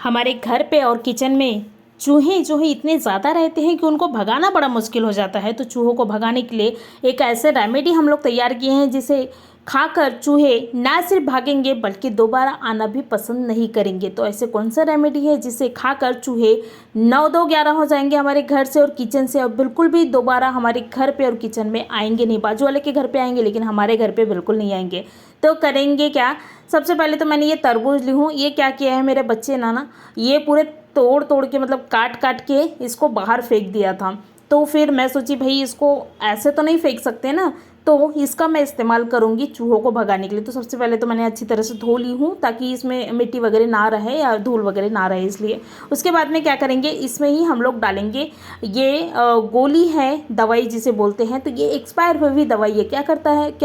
हमारे घर पे और किचन में चूहे जो है इतने ज़्यादा रहते हैं कि उनको भगाना बड़ा मुश्किल हो जाता है। तो चूहों को भगाने के लिए एक ऐसे रेमेडी हम लोग तैयार किए हैं जिसे खाकर चूहे ना सिर्फ भागेंगे बल्कि दोबारा आना भी पसंद नहीं करेंगे। तो ऐसे कौन सा रेमेडी है जिसे खाकर चूहे 9-2-11 हो जाएंगे हमारे घर से और किचन से, और बिल्कुल भी दोबारा हमारे घर पे और किचन में आएंगे नहीं। बाजू वाले के घर पे आएंगे लेकिन हमारे घर पे बिल्कुल नहीं आएंगे। तो करेंगे क्या? सबसे पहले तो मैंने ये तरबूज ली हूँ। ये क्या किया है मेरे बच्चे ना ये पूरे तोड़ तोड़ के मतलब काट काट के इसको बाहर फेंक दिया था। तो फिर मैं सोची भाई इसको ऐसे तो नहीं फेंक सकते ना, तो इसका मैं इस्तेमाल करूँगी चूहों को भगाने के लिए। तो सबसे पहले तो मैंने अच्छी तरह से धो ली हूँ ताकि इसमें मिट्टी वगैरह ना रहे या धूल वगैरह ना रहे, इसलिए। उसके बाद में क्या करेंगे, इसमें ही हम लोग डालेंगे ये गोली है, दवाई जिसे बोलते हैं। तो ये एक्सपायर हुई हुई दवाई है। क्या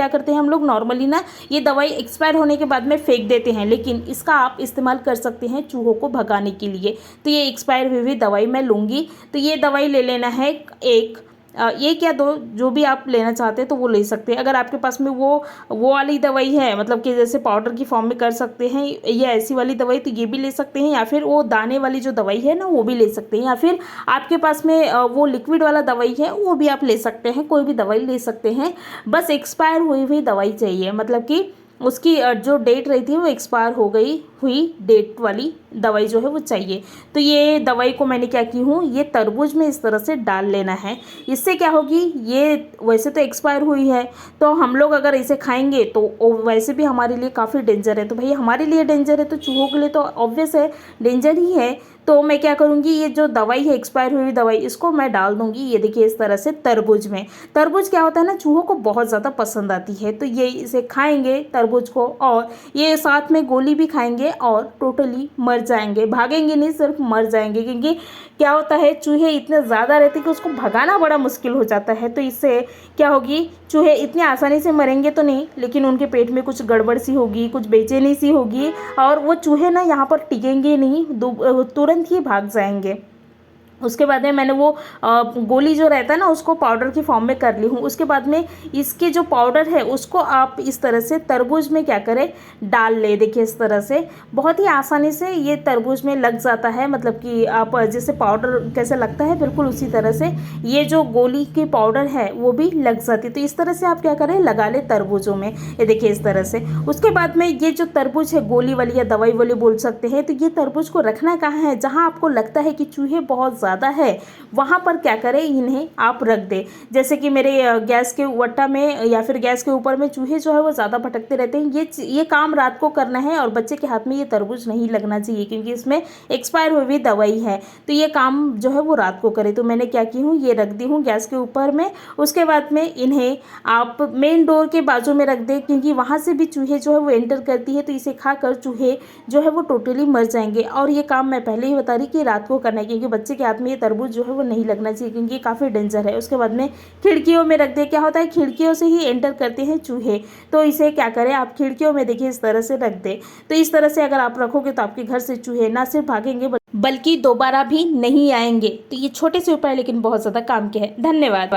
करते हैं हम लोग नॉर्मली ना ये दवाई एक्सपायर होने के बाद में फेंक देते हैं, लेकिन इसका आप इस्तेमाल कर सकते हैं चूहों को भगाने के लिए। तो ये एक्सपायर हुई हुई दवाई मैं लूँगी। तो ये दवाई ले लेना है एक, एक या दो, जो भी आप लेना चाहते हैं तो वो ले सकते हैं। अगर आपके पास में वो वाली दवाई है, मतलब कि जैसे पाउडर की फॉर्म में कर सकते हैं ये ऐसी वाली दवाई, तो ये भी ले सकते हैं। या फिर वो दाने वाली जो दवाई है ना वो भी ले सकते हैं। या फिर आपके पास में वो लिक्विड वाला दवाई है वो भी आप ले सकते हैं। कोई भी दवाई ले सकते हैं, बस एक्सपायर हुई हुई दवाई चाहिए। मतलब कि उसकी जो डेट रही थी वो एक्सपायर हो गई हुई डेट वाली दवाई जो है वो चाहिए। तो ये दवाई को मैंने क्या की हूँ, ये तरबूज में इस तरह से डाल लेना है। इससे क्या होगी, ये वैसे तो एक्सपायर हुई है तो हम लोग अगर इसे खाएंगे तो वैसे भी हमारे लिए काफ़ी डेंजर है। तो भाई हमारे लिए डेंजर है तो चूहों के लिए तो ऑब्वियस है डेंजर ही है। तो मैं क्या करूँगी, ये जो दवाई है एक्सपायर हुई दवाई, इसको मैं डाल दूँगी। ये देखिए इस तरह से तरबूज में। तरबूज क्या होता है ना, चूहों को बहुत ज़्यादा पसंद आती है। तो ये इसे खाएंगे तरबूज को, और ये साथ में गोली भी खाएंगे और टोटली मर जाएंगे। भागेंगे नहीं, सिर्फ मर जाएंगे। क्योंकि क्या होता है, चूहे इतने ज़्यादा रहते हैं कि उसको भगाना बड़ा मुश्किल हो जाता है। तो इससे क्या होगी, चूहे इतने आसानी से मरेंगे तो नहीं, लेकिन उनके पेट में कुछ गड़बड़ सी होगी, कुछ बेचैनी सी होगी, और वो चूहे ना यहाँ पर टिकेंगे नहीं, तुरंत ही भाग जाएंगे। उसके बाद में मैंने वो गोली जो रहता है ना उसको पाउडर की फॉर्म में कर ली हूँ। उसके बाद में इसके जो पाउडर है उसको आप इस तरह से तरबूज में क्या करें, डाल ले। देखिए इस तरह से बहुत ही आसानी से ये तरबूज में लग जाता है। मतलब कि आप जैसे पाउडर कैसे लगता है बिल्कुल उसी तरह से ये जो गोली की पाउडर है वो भी लग जाती है। तो इस तरह से आप क्या करें, लगा ले तरबूजों में। ये देखिए इस तरह से। उसके बाद में ये जो तरबूज है, गोली वाली या दवाई वाली बोल सकते हैं, तो ये तरबूज को रखना कहाँ है, जहाँ आपको लगता है कि चूहे बहुत ज़्यादा है वहाँ पर क्या करें, इन्हें आप रख दें। जैसे कि मेरे गैस के वट्टा में या फिर गैस के ऊपर में चूहे जो है वो ज़्यादा भटकते रहते हैं। ये काम रात को करना है, और बच्चे के हाथ में ये तरबूज नहीं लगना चाहिए क्योंकि इसमें एक्सपायर हुई हुई दवाई है। तो ये काम जो है वो रात को करें। तो मैंने क्या की हूँ, ये रख दी हूँ गैस के ऊपर में। उसके बाद में इन्हें आप मेन डोर के बाजू में रख दें, क्योंकि वहाँ से भी चूहे जो है वो एंटर करती है। तो इसे खाकर चूहे जो है वो टोटली मर जाएंगे। और ये काम मैं पहले ही बता रही कि रात को करना है, क्योंकि बच्चे के हाथ में ये तरबूज जो है वो नहीं लगना चाहिए क्योंकि ये काफ़ी डेंजर है। उसके बाद में खिड़कियों में रख दे। क्या होता है, खिड़कियों से ही एंटर करते हैं चूहे। तो इसे क्या करें, आप खिड़कियों में देखिए इस तरह से रख दे। तो इस तरह से अगर आप रखोगे तो आपके घर से चूहे ना सिर्फ भागेंगे बल्कि दोबारा भी नहीं आएंगे। तो ये छोटे से उपाय लेकिन बहुत ज़्यादा काम के हैं। धन्यवाद।